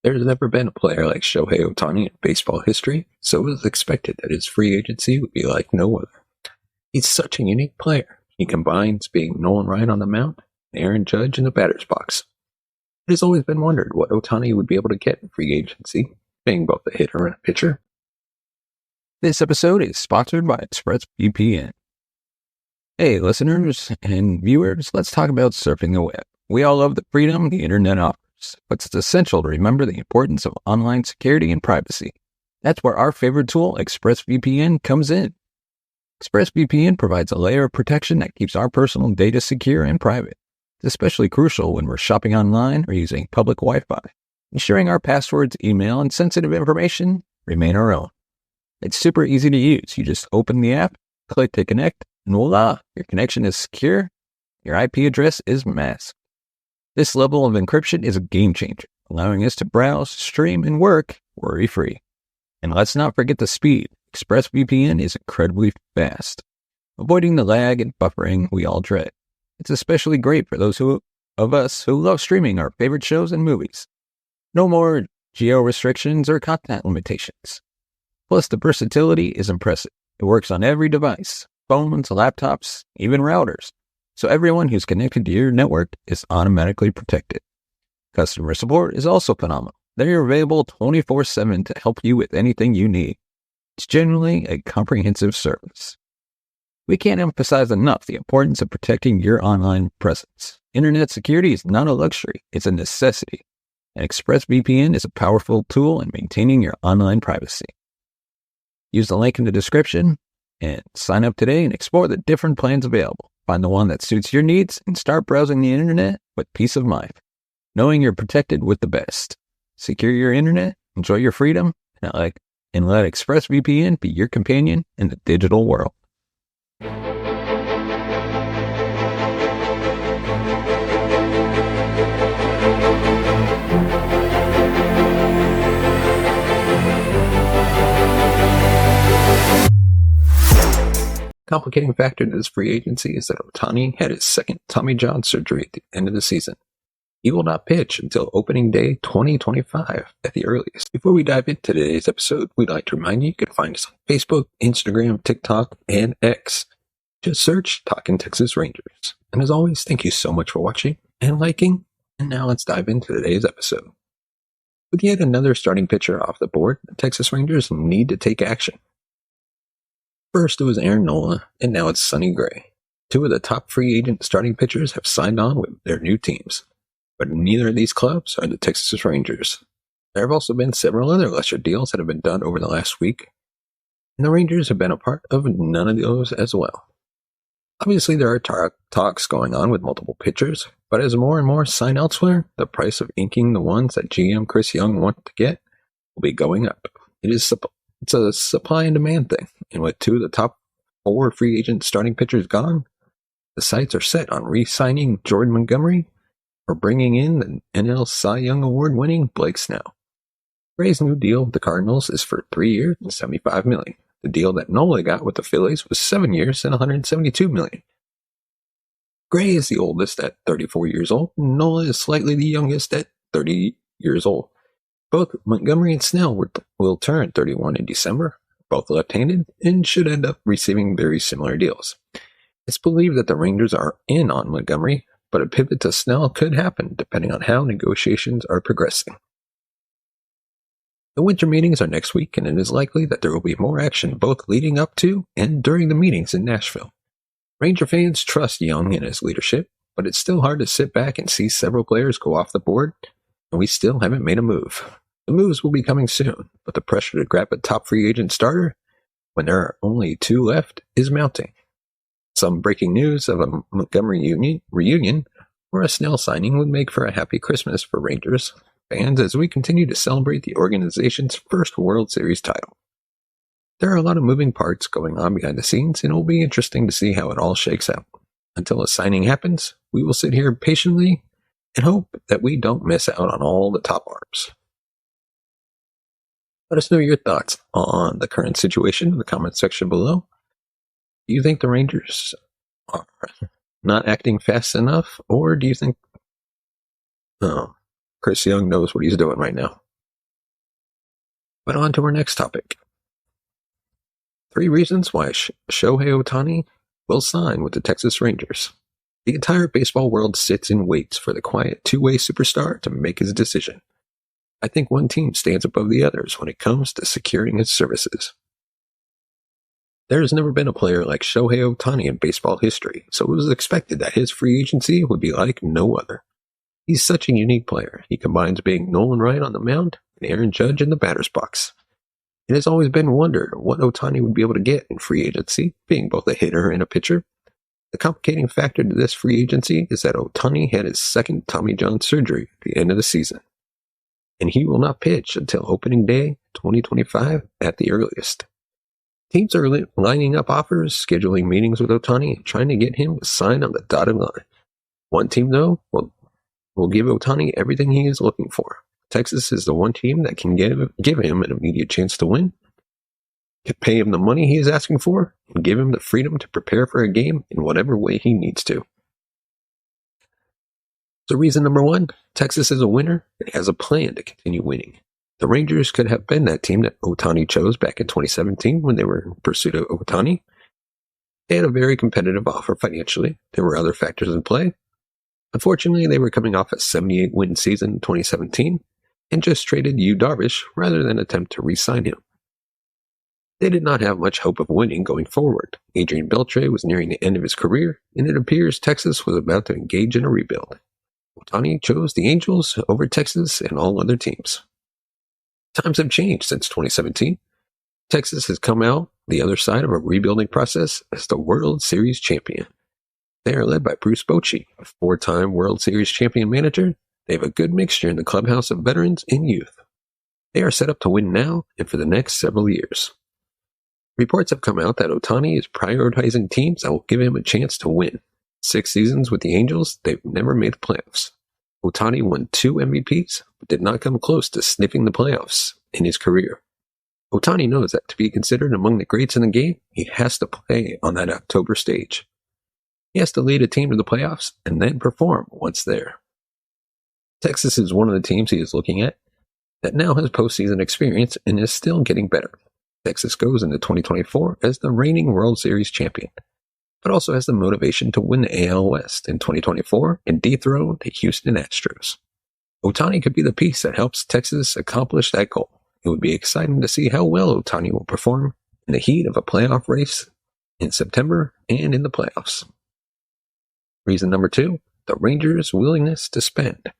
There's never been a player like Shohei Ohtani in baseball history, so it was expected that his free agency would be like no other. He's such a unique player. He combines being Nolan Ryan on the mound and Aaron Judge in the batter's box. It has always been wondered what Ohtani would be able to get in free agency, being both a hitter and a pitcher. This episode is sponsored by ExpressVPN. Hey, listeners and viewers, let's talk about surfing the web. We all love the freedom the internet offers, but it's essential to remember the importance of online security and privacy. That's where our favorite tool, ExpressVPN, comes in. ExpressVPN provides a layer of protection that keeps our personal data secure and private. It's especially crucial when we're shopping online or using public Wi-Fi, ensuring our passwords, email, and sensitive information remain our own. It's super easy to use. You just open the app, click to connect, and voila, your connection is secure, your IP address is masked. This level of encryption is a game changer, allowing us to browse, stream, and work worry-free. And let's not forget the speed. ExpressVPN is incredibly fast, avoiding the lag and buffering we all dread. It's especially great for those of us who love streaming our favorite shows and movies. No more geo restrictions or content limitations. Plus, the versatility is impressive. It works on every device, phones, laptops, even routers. So everyone who's connected to your network is automatically protected. Customer support is also phenomenal. They're available 24/7 to help you with anything you need. It's genuinely a comprehensive service. We can't emphasize enough the importance of protecting your online presence. Internet security is not a luxury, it's a necessity. And ExpressVPN is a powerful tool in maintaining your online privacy. Use the link in the description and sign up today and explore the different plans available. Find the one that suits your needs and start browsing the internet with peace of mind, knowing you're protected with the best. Secure your internet, enjoy your freedom, and let ExpressVPN be your companion in the digital world. Complicating factor to this free agency is that Ohtani had his second Tommy John surgery at the end of the season. He will not pitch until opening day 2025 at the earliest. Before we dive into today's episode, we'd like to remind you can find us on Facebook, Instagram, TikTok, and X. Just search Talkin' Texas Rangers. And as always, thank you so much for watching and liking. And now let's dive into today's episode. With yet another starting pitcher off the board, the Texas Rangers need to take action. First it was Aaron Nola, and now it's Sonny Gray. Two of the top free agent starting pitchers have signed on with their new teams. But neither of these clubs are the Texas Rangers. There have also been several other lesser deals that have been done over the last week, and the Rangers have been a part of none of those as well. Obviously, there are talks going on with multiple pitchers, but as more and more sign elsewhere, the price of inking the ones that GM Chris Young wanted to get will be going up. It's a supply and demand thing, and with two of the top 4 free agent starting pitchers gone, the sights are set on re-signing Jordan Montgomery or bringing in the NL Cy Young Award-winning Blake Snell. Gray's new deal with the Cardinals is for 3 years and $75 million. The deal that Nola got with the Phillies was 7 years and $172 million. Gray is the oldest at 34 years old, and Nola is slightly the youngest at 30 years old. Both Montgomery and Snell will turn 31 in December, both left-handed, and should end up receiving very similar deals. It's believed that the Rangers are in on Montgomery, but a pivot to Snell could happen depending on how negotiations are progressing. The winter meetings are next week, and it is likely that there will be more action both leading up to and during the meetings in Nashville. Ranger fans trust Young and his leadership, but it's still hard to sit back and see several players go off the board, and we still haven't made a move. The moves will be coming soon, but the pressure to grab a top free agent starter when there are only 2 left is mounting. Some breaking news of a Montgomery reunion or a Snell signing would make for a happy Christmas for Rangers fans as we continue to celebrate the organization's first World Series title. There are a lot of moving parts going on behind the scenes, and it will be interesting to see how it all shakes out. Until a signing happens, we will sit here patiently and hope that we don't miss out on all the top arms. Let us know your thoughts on the current situation in the comment section below. Do you think the Rangers are not acting fast enough, or do you think Chris Young knows what he's doing right now? But on to our next topic. 3 reasons why Shohei Ohtani will sign with the Texas Rangers. The entire baseball world sits and waits for the quiet two-way superstar to make his decision. I think one team stands above the others when it comes to securing his services. There has never been a player like Shohei Ohtani in baseball history, so it was expected that his free agency would be like no other. He's such a unique player. He combines being Nolan Ryan on the mound and Aaron Judge in the batter's box. It has always been wondered what Ohtani would be able to get in free agency, being both a hitter and a pitcher. The complicating factor to this free agency is that Ohtani had his second Tommy John surgery at the end of the season, and he will not pitch until opening day 2025 at the earliest. Teams are lining up offers, scheduling meetings with Ohtani, and trying to get him to sign on the dotted line. One team, though, will give Ohtani everything he is looking for. Texas is the one team that can give him an immediate chance to win, can pay him the money he is asking for, and give him the freedom to prepare for a game in whatever way he needs to. So reason number 1, Texas is a winner and has a plan to continue winning. The Rangers could have been that team that Ohtani chose back in 2017 when they were in pursuit of Ohtani. They had a very competitive offer financially. There were other factors in play. Unfortunately, they were coming off a 78-win season in 2017 and just traded Yu Darvish rather than attempt to re-sign him. They did not have much hope of winning going forward. Adrian Beltre was nearing the end of his career, and it appears Texas was about to engage in a rebuild. Ohtani chose the Angels over Texas and all other teams. Times have changed since 2017. Texas has come out the other side of a rebuilding process as the World Series champion. They are led by Bruce Bochy, a 4-time World Series champion manager. They have a good mixture in the clubhouse of veterans and youth. They are set up to win now and for the next several years. Reports have come out that Ohtani is prioritizing teams that will give him a chance to win. 6 seasons with the Angels, they've never made the playoffs. Ohtani won 2 MVPs, but did not come close to sniffing the playoffs in his career. Ohtani knows that to be considered among the greats in the game, he has to play on that October stage. He has to lead a team to the playoffs and then perform once there. Texas is one of the teams he is looking at that now has postseason experience and is still getting better. Texas goes into 2024 as the reigning World Series champion, but also has the motivation to win the AL West in 2024 and dethrone the Houston Astros. Ohtani could be the piece that helps Texas accomplish that goal. It would be exciting to see how well Ohtani will perform in the heat of a playoff race in September and in the playoffs. Reason number 2, the Rangers' willingness to spend.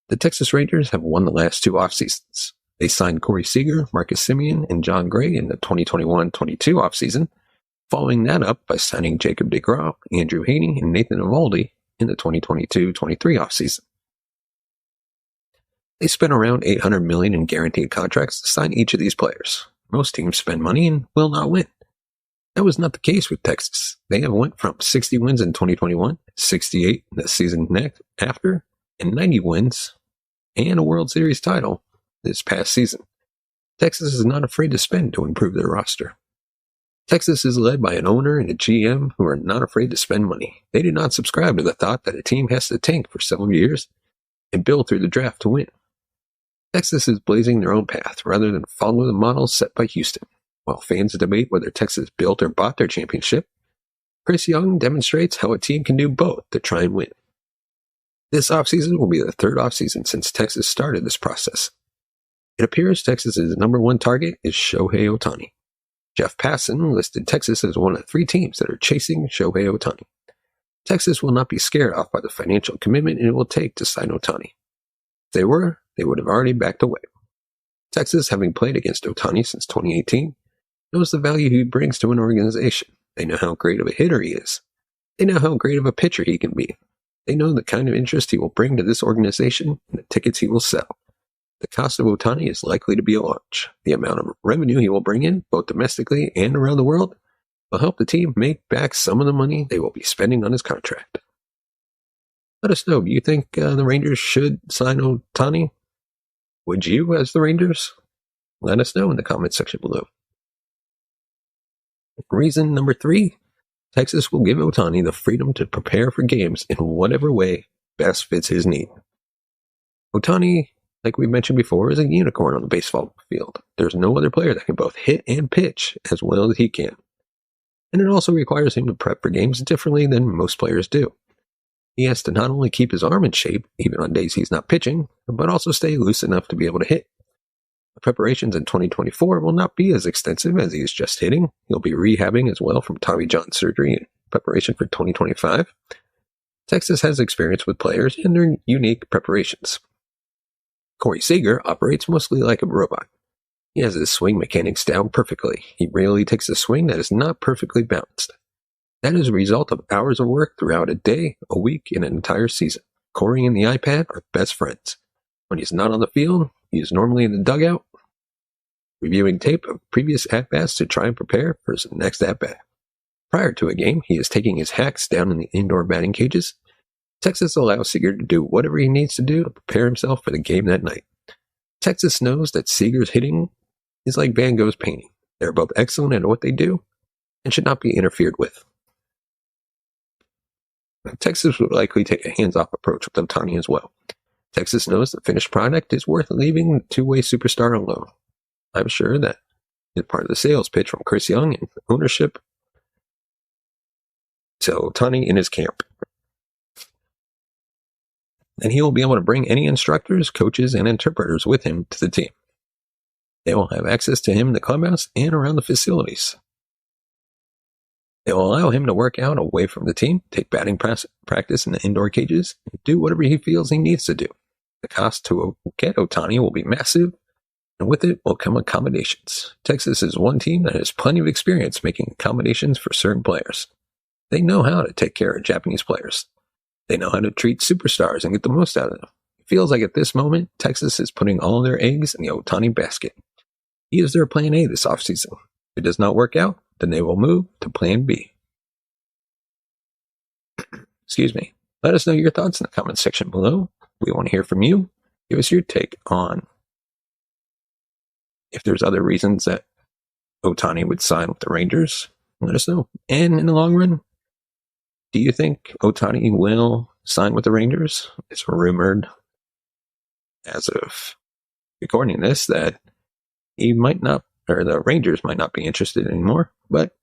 The Texas Rangers have won the last 2 offseasons. They signed Corey Seager, Marcus Semien, and John Gray in the 2021-22 offseason, following that up by signing Jacob deGrom, Andrew Heaney, and Nathan Eovaldi in the 2022-23 offseason. They spent around $800 million in guaranteed contracts to sign each of these players. Most teams spend money and will not win. That was not the case with Texas. They have went from 60 wins in 2021, 68 in the season next after, and 90 wins and a World Series title this past season. Texas is not afraid to spend to improve their roster. Texas is led by an owner and a GM who are not afraid to spend money. They do not subscribe to the thought that a team has to tank for several years and build through the draft to win. Texas is blazing their own path rather than follow the model set by Houston. While fans debate whether Texas built or bought their championship, Chris Young demonstrates how a team can do both to try and win. This offseason will be the 3rd offseason since Texas started this process. It appears Texas's number 1 target is Shohei Ohtani. Jeff Passan listed Texas as one of 3 teams that are chasing Shohei Ohtani. Texas will not be scared off by the financial commitment it will take to sign Ohtani. If they were, they would have already backed away. Texas, having played against Ohtani since 2018, knows the value he brings to an organization. They know how great of a hitter he is. They know how great of a pitcher he can be. They know the kind of interest he will bring to this organization and the tickets he will sell. The cost of Ohtani is likely to be large. The amount of revenue he will bring in, both domestically and around the world, will help the team make back some of the money they will be spending on his contract. Let us know, do you think the Rangers should sign Ohtani? Would you, as the Rangers? Let us know in the comment section below. Reason number 3, Texas will give Ohtani the freedom to prepare for games in whatever way best fits his need. Ohtani like we mentioned before, is a unicorn on the baseball field. There's no other player that can both hit and pitch as well as he can. And it also requires him to prep for games differently than most players do. He has to not only keep his arm in shape, even on days he's not pitching, but also stay loose enough to be able to hit. The preparations in 2024 will not be as extensive as he is just hitting. He'll be rehabbing as well from Tommy John surgery in preparation for 2025. Texas has experience with players and their unique preparations. Corey Seager operates mostly like a robot. He has his swing mechanics down perfectly. He rarely takes a swing that is not perfectly balanced. That is a result of hours of work throughout a day, a week, and an entire season. Corey and the iPad are best friends. When he's not on the field, he is normally in the dugout, reviewing tape of previous at-bats to try and prepare for his next at-bat. Prior to a game, he is taking his hacks down in the indoor batting cages. Texas allows Seager to do whatever he needs to do to prepare himself for the game that night. Texas knows that Seager's hitting is like Van Gogh's painting. They're both excellent at what they do and should not be interfered with. Texas would likely take a hands-off approach with Ohtani as well. Texas knows the finished product is worth leaving the two-way superstar alone. I'm sure that is part of the sales pitch from Chris Young and ownership to Ohtani in his camp. And he will be able to bring any instructors, coaches, and interpreters with him to the team. They will have access to him in the clubhouse and around the facilities. They will allow him to work out away from the team, take batting practice in the indoor cages, and do whatever he feels he needs to do. The cost to get Ohtani will be massive, and with it will come accommodations. Texas is one team that has plenty of experience making accommodations for certain players. They know how to take care of Japanese players. They know how to treat superstars and get the most out of them. It feels like at this moment, Texas is putting all their eggs in the Ohtani basket. He is their plan A this offseason. If it does not work out, then they will move to plan B. Excuse me. Let us know your thoughts in the comments section below. We want to hear from you. Give us your take on if there's other reasons that Ohtani would sign with the Rangers. Let us know. And in the long run, do you think Ohtani will sign with the Rangers? It's rumored, as of recording this, that he might not, or the Rangers might not be interested anymore. But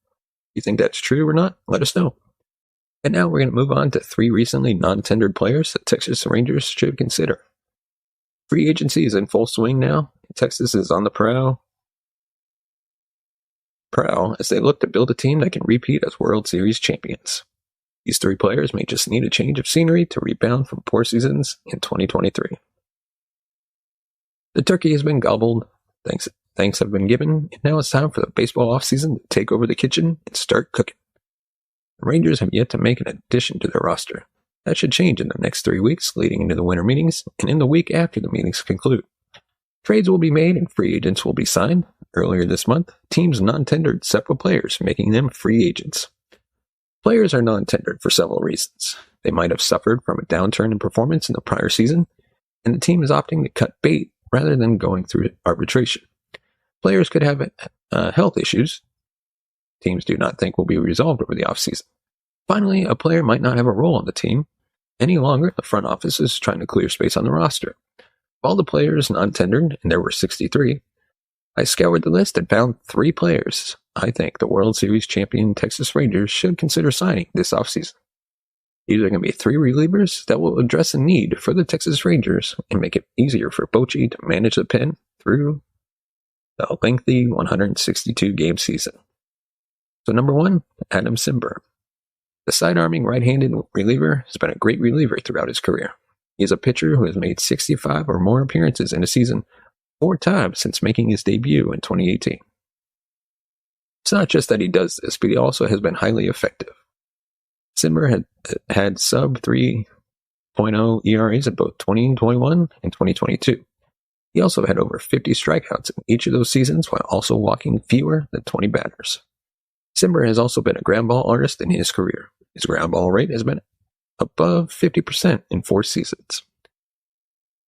you think that's true or not? Let us know. And now we're going to move on to 3 recently non-tendered players that Texas Rangers should consider. Free agency is in full swing now. Texas is on the prowl as they look to build a team that can repeat as World Series champions. These 3 players may just need a change of scenery to rebound from poor seasons in 2023. The turkey has been gobbled, thanks have been given, and now it's time for the baseball offseason to take over the kitchen and start cooking. The Rangers have yet to make an addition to their roster. That should change in the next 3 weeks leading into the winter meetings and in the week after the meetings conclude. Trades will be made and free agents will be signed. Earlier this month, teams non-tendered several players, making them free agents. Players are non-tendered for several reasons. They might have suffered from a downturn in performance in the prior season, and the team is opting to cut bait rather than going through arbitration. Players could have health issues teams do not think will be resolved over the offseason. Finally, a player might not have a role on the team any longer. The front office is trying to clear space on the roster. Of all the players non-tendered, and there were 63, I scoured the list and found 3 players I think the World Series champion Texas Rangers should consider signing this offseason. These are going to be 3 relievers that will address a need for the Texas Rangers and make it easier for Bochy to manage the pen through the lengthy 162-game season. So number 1, Adam Cimber. The side-arming right-handed reliever has been a great reliever throughout his career. He is a pitcher who has made 65 or more appearances in a season 4 times since making his debut in 2018. It's not just that he does this, but he also has been highly effective. Cimber had sub 3.0 ERAs in both 2021 and 2022. He also had over 50 strikeouts in each of those seasons while also walking fewer than 20 batters. Cimber has also been a ground ball artist in his career. His ground ball rate has been above 50% in 4 seasons.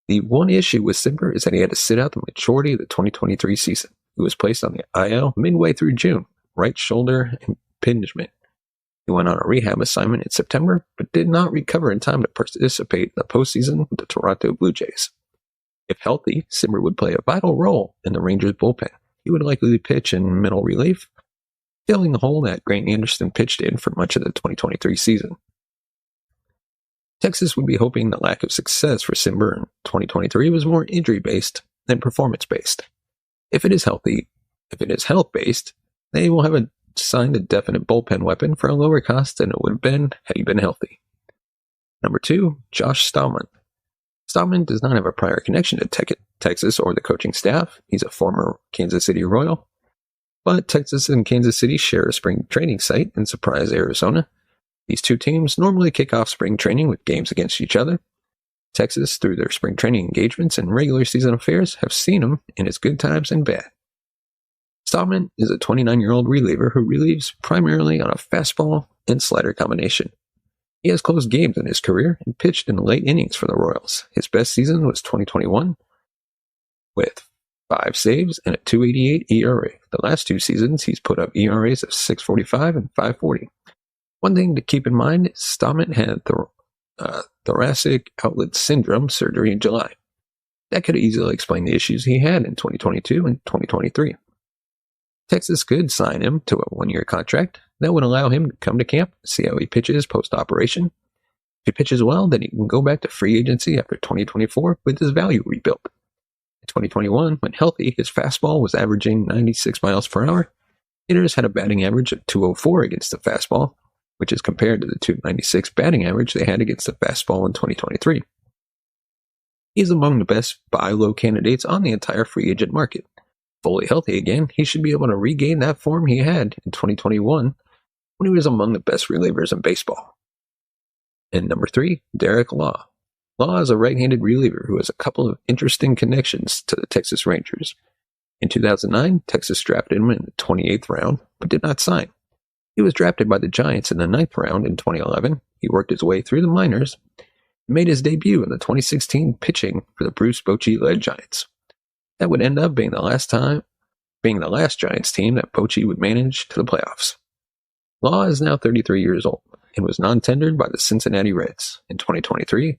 The one issue with Cimber is that he had to sit out the majority of the 2023 season. He was placed on the IL midway through June, right shoulder impingement. He went on a rehab assignment in September, but did not recover in time to participate in the postseason with the Toronto Blue Jays. If healthy, Simmer would play a vital role in the Rangers' bullpen. He would likely pitch in middle relief, filling the hole that Grant Anderson pitched in for much of the 2023 season. Texas would be hoping the lack of success for Simmer in 2023 was more injury-based than performance-based. If it is health-based, they will have signed a definite bullpen weapon for a lower cost than it would have been had he been healthy. Number 2, Josh Stallman. Stallman does not have a prior connection to Texas or the coaching staff. He's a former Kansas City Royal. But Texas and Kansas City share a spring training site in Surprise, Arizona. These two teams normally kick off spring training with games against each other. Texas, through their spring training engagements and regular season affairs, have seen him in his good times and bad. Stallman is a 29-year-old reliever who relieves primarily on a fastball and slider combination. He has closed games in his career and pitched in late innings for the Royals. His best season was 2021 with 5 saves and a 2.88 ERA. The last 2 seasons, he's put up ERAs of 6.45 and 5.40. One thing to keep in mind is Stallman had thoracic outlet syndrome surgery in July. That could easily explain the issues he had in 2022 and 2023. Texas could sign him to a 1-year contract that would allow him to come to camp, see how he pitches post-operation. If he pitches well, then he can go back to free agency after 2024 with his value rebuilt. In 2021, when healthy, his fastball was averaging 96 miles per hour. Hitters had a batting average of 204 against the fastball, which is compared to the 296 batting average they had against the fastball in 2023. He's among the best buy low candidates on the entire free agent market. Fully healthy again, he should be able to regain that form he had in 2021 when he was among the best relievers in baseball. And number 3, Derek Law. Law is a right-handed reliever who has a couple of interesting connections to the Texas Rangers. In 2009, Texas drafted him in the 28th round, but did not sign. He was drafted by the Giants in the 9th round in 2011. He worked his way through the minors and made his debut in the 2016 pitching for the Bruce Bochy-led Giants. That would end up being the last Giants team that Bochy would manage to the playoffs. Law is now 33 years old and was non-tendered by the Cincinnati Reds. In 2023,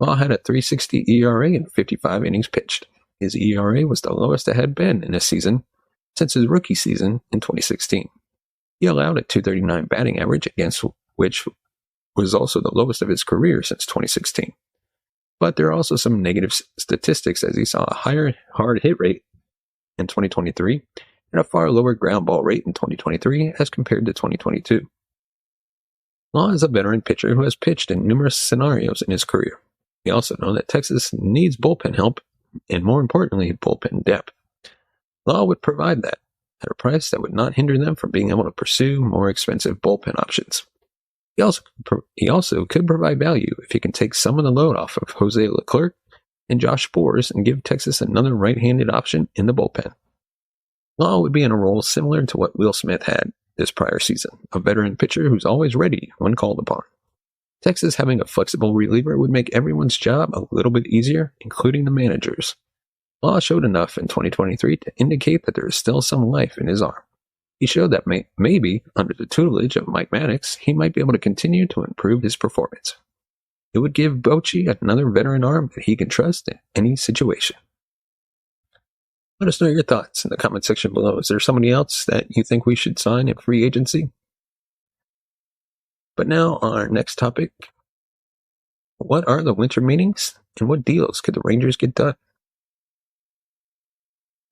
Law had a 3.60 ERA and 55 innings pitched. His ERA was the lowest it had been in a season since his rookie season in 2016. He allowed a 239 batting average, against which was also the lowest of his career since 2016. But there are also some negative statistics, as he saw a higher hard hit rate in 2023 and a far lower ground ball rate in 2023 as compared to 2022. Law is a veteran pitcher who has pitched in numerous scenarios in his career. We also know that Texas needs bullpen help and, more importantly, bullpen depth. Law would provide that at a price that would not hinder them from being able to pursue more expensive bullpen options. He also could provide value if he can take some of the load off of Jose Leclerc and Josh Boers and give Texas another right-handed option in the bullpen. Law would be in a role similar to what Will Smith had this prior season, a veteran pitcher who's always ready when called upon. Texas having a flexible reliever would make everyone's job a little bit easier, including the managers. Law showed enough in 2023 to indicate that there is still some life in his arm. He showed that maybe, under the tutelage of Mike Maddox, he might be able to continue to improve his performance. It would give Bochy another veteran arm that he can trust in any situation. Let us know your thoughts in the comment section below. Is there somebody else that you think we should sign in free agency? But now, on our next topic, what are the winter meetings and what deals could the Rangers get done?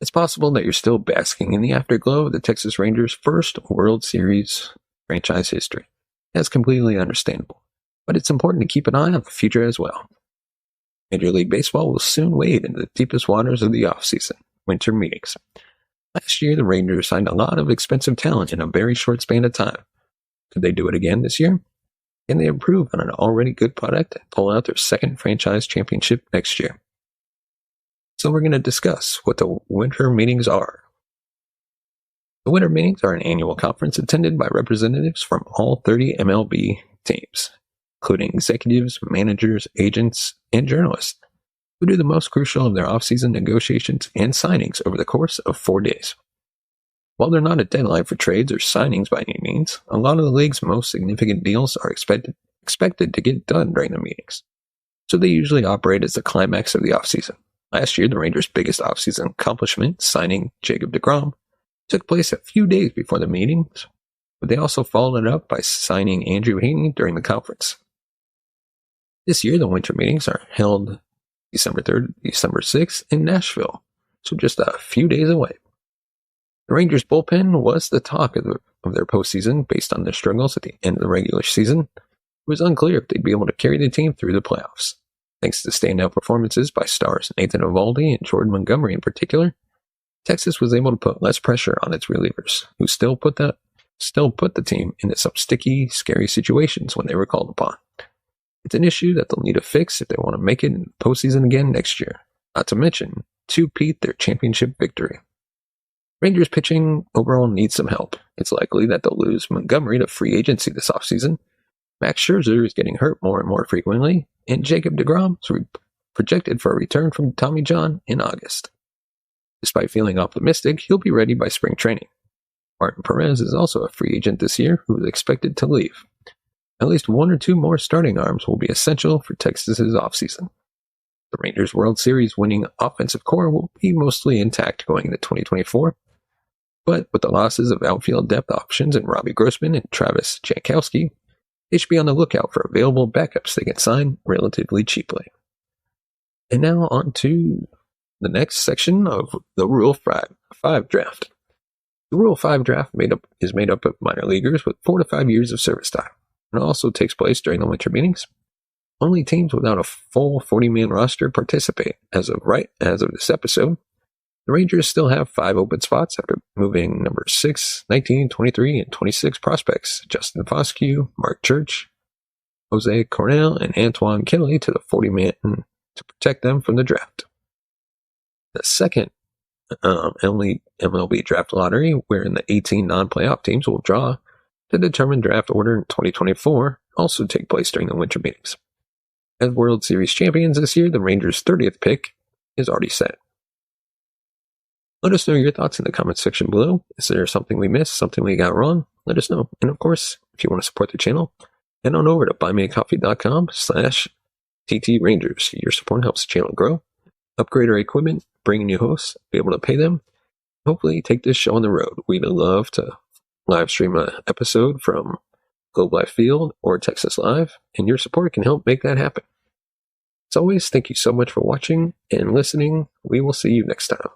It's possible that you're still basking in the afterglow of the Texas Rangers' first World Series franchise history. That's completely understandable, but it's important to keep an eye on the future as well. Major League Baseball will soon wade into the deepest waters of the offseason, winter meetings. Last year, the Rangers signed a lot of expensive talent in a very short span of time. Could they do it again this year? Can they improve on an already good product and pull out their second franchise championship next year? So we're going to discuss what the winter meetings are. The winter meetings are an annual conference attended by representatives from all 30 MLB teams, including executives, managers, agents, and journalists, who do the most crucial of their offseason negotiations and signings over the course of 4 days. While they're not a deadline for trades or signings by any means, a lot of the league's most significant deals are expected to get done during the meetings, so they usually operate as the climax of the offseason. Last year, the Rangers' biggest offseason accomplishment, signing Jacob deGrom, took place a few days before the meetings, but they also followed it up by signing Andrew Heaney during the conference. This year, the winter meetings are held December 3rd, December 6th in Nashville, so just a few days away. The Rangers' bullpen was the talk of their postseason based on their struggles at the end of the regular season. It was unclear if they'd be able to carry the team through the playoffs. Thanks to standout performances by stars Nathan Eovaldi and Jordan Montgomery in particular, Texas was able to put less pressure on its relievers, who still put the team into some sticky, scary situations when they were called upon. It's an issue that they'll need to fix if they want to make it in the postseason again next year, not to mention two-peat their championship victory. Rangers pitching overall needs some help. It's likely that they'll lose Montgomery to free agency this offseason. Max Scherzer is getting hurt more and more frequently, and Jacob deGrom is projected for a return from Tommy John in August. Despite feeling optimistic, he'll be ready by spring training. Martin Perez is also a free agent this year who is expected to leave. At least one or two more starting arms will be essential for Texas's offseason. The Rangers' World Series winning offensive core will be mostly intact going into 2024, but with the losses of outfield depth options in Robbie Grossman and Travis Jankowski, they should be on the lookout for available backups they can sign relatively cheaply. And now on to the next section of the Rule 5 draft. The Rule 5 draft is made up of minor leaguers with 4 to 5 years of service time. It also takes place during the winter meetings. Only teams without a full 40-man roster participate. As of this episode, the Rangers still have 5 open spots after moving number 6, 19, 23, and 26 prospects, Justin Foscue, Mark Church, Jose Cornell, and Antoine Kelly to the 40-man to protect them from the draft. The second MLB draft lottery, wherein the 18 non-playoff teams will draw to determine draft order in 2024, also take place during the winter meetings. As World Series champions this year, the Rangers' 30th pick is already set. Let us know your thoughts in the comments section below. Is there something we missed, something we got wrong? Let us know. And of course, if you want to support the channel, head on over to buymeacoffee.com/TTRangers. Your support helps the channel grow, upgrade our equipment, bring in new hosts, be able to pay them, hopefully take this show on the road. We'd love to live stream an episode from Globe Life Field or Texas Live, and your support can help make that happen. As always, thank you so much for watching and listening. We will see you next time.